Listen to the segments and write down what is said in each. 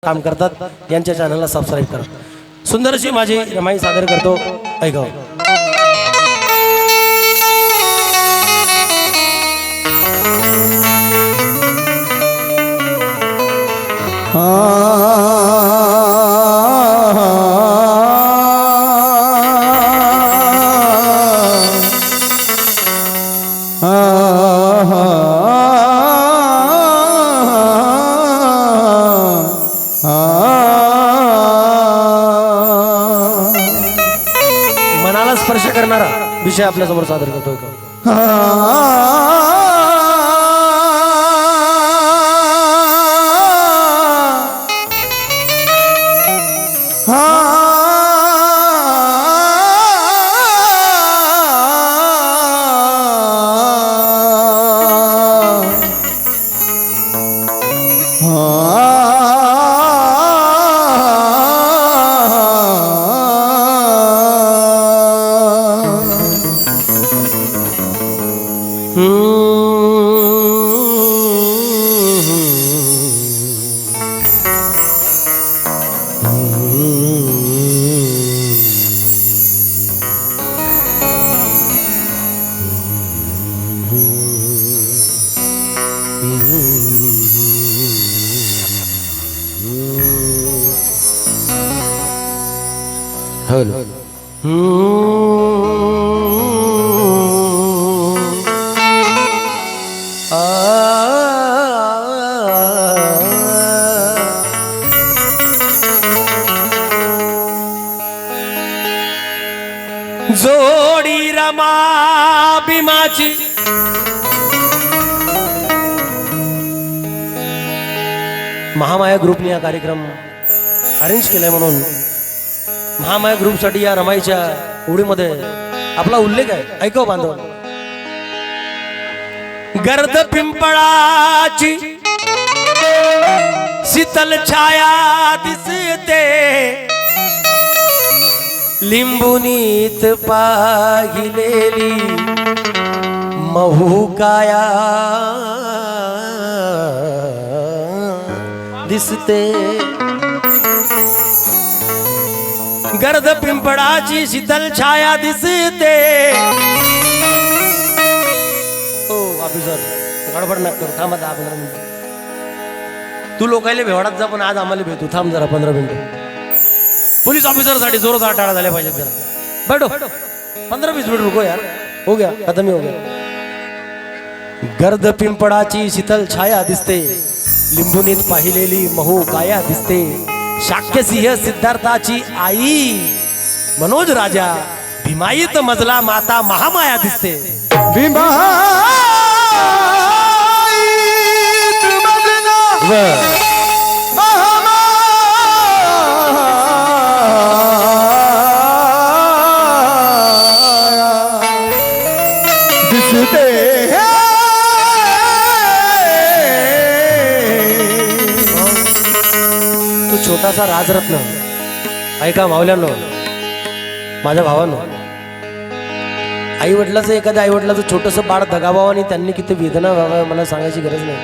काम करतात यांच्या चॅनलला सबस्क्राइब करा। सुंदर अशी माझी रमाई सादर करतो, ऐका। मनाला स्पर्श करणारा विषय आपल्या समोर सादर करतोय हॅलो। जोडी रमा भीमाची महामाया ग्रुपने हा कार्यक्रम अरेंज केलाय, म्हणून महामाया ग्रुप साठी या रमाईच्या ओळीमध्ये आपला उल्लेख आहे, ऐकव बांधव। गर्द पिंपळाची शीतल छाया दिसते, लिंबुनीत पाहिलेली महू काया दिसते। गर्द पिंपळाची शीतल छाया दिसते। ओ ऑफिसर गडबड नका करू, थांबा 10-15 मिनिट। तू लोकायले भेवडात जा, पण आज आम्हाला भेटू, थांब जरा 15 मिनिट। पुलिस ऑफिसर साठी जोरदार टाळ्या झाल्या पाहिजेत जरा। बैठो 15-20 मिनिट रुको यार, हो गया खत्म ही हो गया। गर्द पिंपळाची शीतल छाया दिसते, लिंबुनीत पाहिलेली महू काया दिसते। शाक्यसिंह सिद्धार्थाची आई, मनोज राजा भीमाईत मजला माता महामाया दिसते। भीमाईत मजला दिसते। तू छोटासा राजरत्न, ऐका मावल्यांनो, माझ्या भावांनो, आई वडिलाचं एखाद्या आई वडिलाचं छोटंसं बाळ दगावावं आणि त्यांनी किती वेदना व्हाव्या मला सांगायची गरज नाही,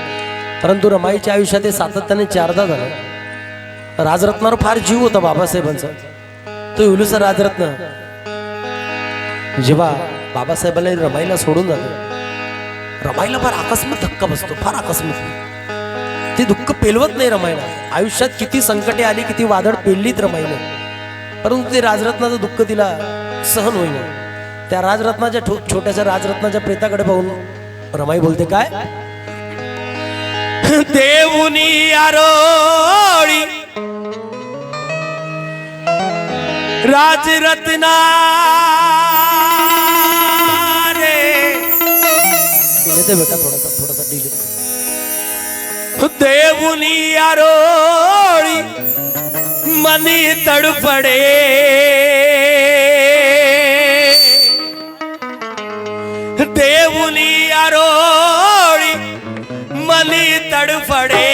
परंतु रमाईच्या आयुष्यात हे सातत्याने 4दा झालं। राजरत्नावर फार जीव होता बाबासाहेबांचा। तो इवलूसा राजरत्न जेव्हा बाबासाहेबांना रमाईला सोडून जातो, रमाईला फार अकस्मात धक्का बसतो, फार अकस्मात। ते दुःख पेलवत नाही रमाईला। आयुष्यात किती संकटे आली, किती वादळ पेललीत रमाईने, परंतु ते राजरत्नाचं दुःख तिला सहन होईना। त्या राजरत्नाच्या छोट्याशा राजरत्नाच्या प्रेताकडे पाहून रमाई बोलते काय, देऊनी आरोळी राजरत्ना रे, बेटा थोडासा डिले। देऊनी आरोळी मनी तडफडे, देऊनी आरोळी मनी तडफडे।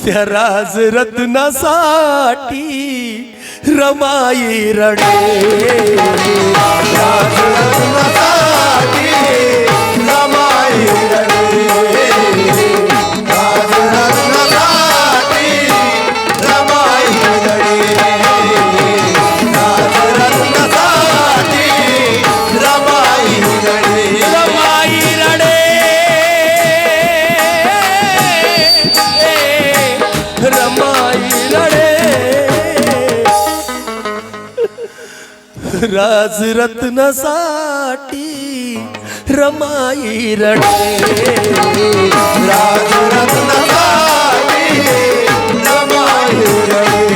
त्या राजरत्नासाठी रमाई रडे, राजरत्नासाठी रमाई रडे, राजरत्न राजरत्नासाठी रमाई रडे राजरत्नासाठी रमाई रडे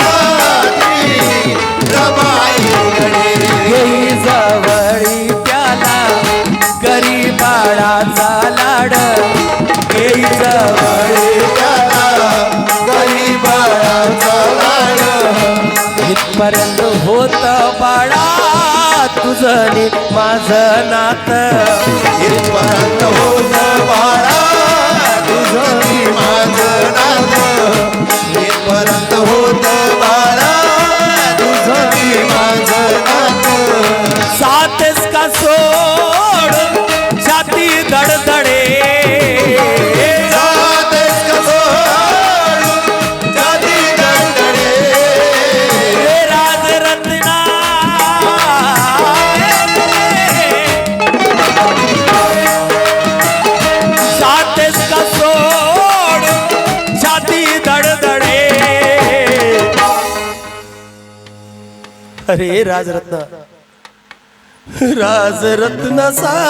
राजरत्नासाठी रमाई रडे येई जवळी त्याला गरीबाळाचा लाड येई जवळी त्याला गरीबाळाचा लाड इथपर्यंत होत बाळा तुझं नी माझं नात इथपर्यंत होत बाळा तुझं मी माझं नात इथपर्यंत होत बाळा तुझं मी माझं नात साथच का सोड छाती धडधडे जातेस का सोडून जाती दडदडे राजरत्ना साथच का सोड छाती धडधडे अरे राजरत्न राजरत्नासाठी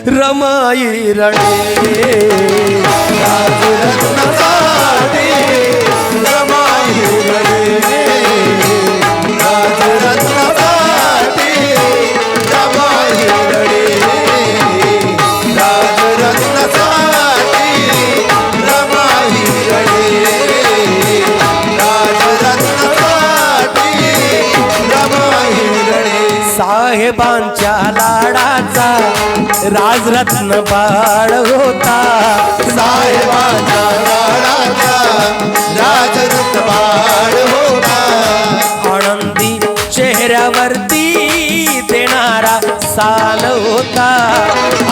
रमाई रडे राजरत्नासाठी रमाई रडे राजरत्नासाठी रमाई रडे राजरत्नासाठी रमाई रडे राजरत्नासाठी रमाई रडे साहेबांच्या लाडाचा राजरत्न बाळ होता साहेबांच्या लाडाचा राजरत्न बाळ होता आनंदी चेहऱ्यावरती देणारा साल होता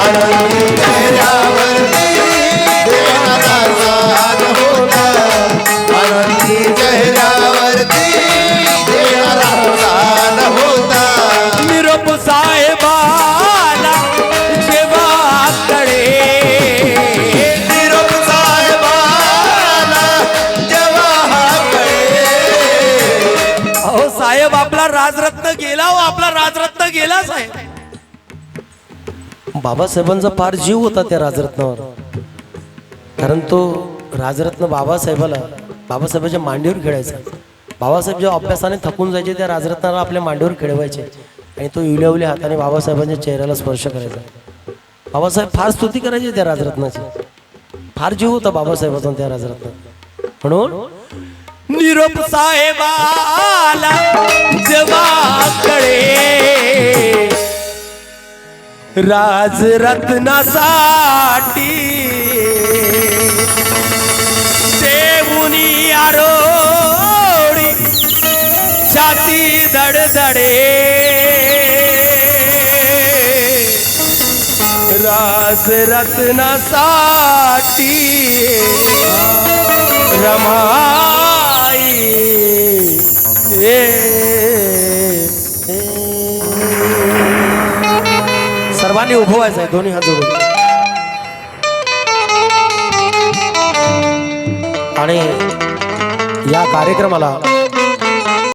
आनंदी चेहऱ्यावरती देणारा साल होता आनंदी चेहऱ्यावरती देणारा साल होता निरोप साहेबाला जेव्हा कडे निरोप साहेबाला जेव्हा कळे अहो साहेब आपला राजरत्न गेला हो आपला राजरत्न गेला साहेब बाबासाहेबांचा फार जीव होता त्या राजरत्नावर कारण तो राजरत्न बाबासाहेबाच्या मांडीवर खेळायचा बाबासाहेब जेव्हा अभ्यासाने थकून जायचे त्या राजरत्नाला आपल्या मांडीवर खेळवायचे आणि तो इवल्या हाताने बाबासाहेबांच्या चेहऱ्याला स्पर्श करायचा बाबासाहेब फार स्तुती करायचे त्या राजरत्नाची फार जीव होता बाबासाहेबांचा त्या राजरत्नात म्हणून निरोप साहेबाला जेव्हा कळे राजरत्नासाठी देऊनी आरोडी छाती धडधडे राजरत्नासाठी रमाई सर्वांनी उभं व्हायचं आहे दोन्ही हात जोडून आणि या कार्यक्रमाला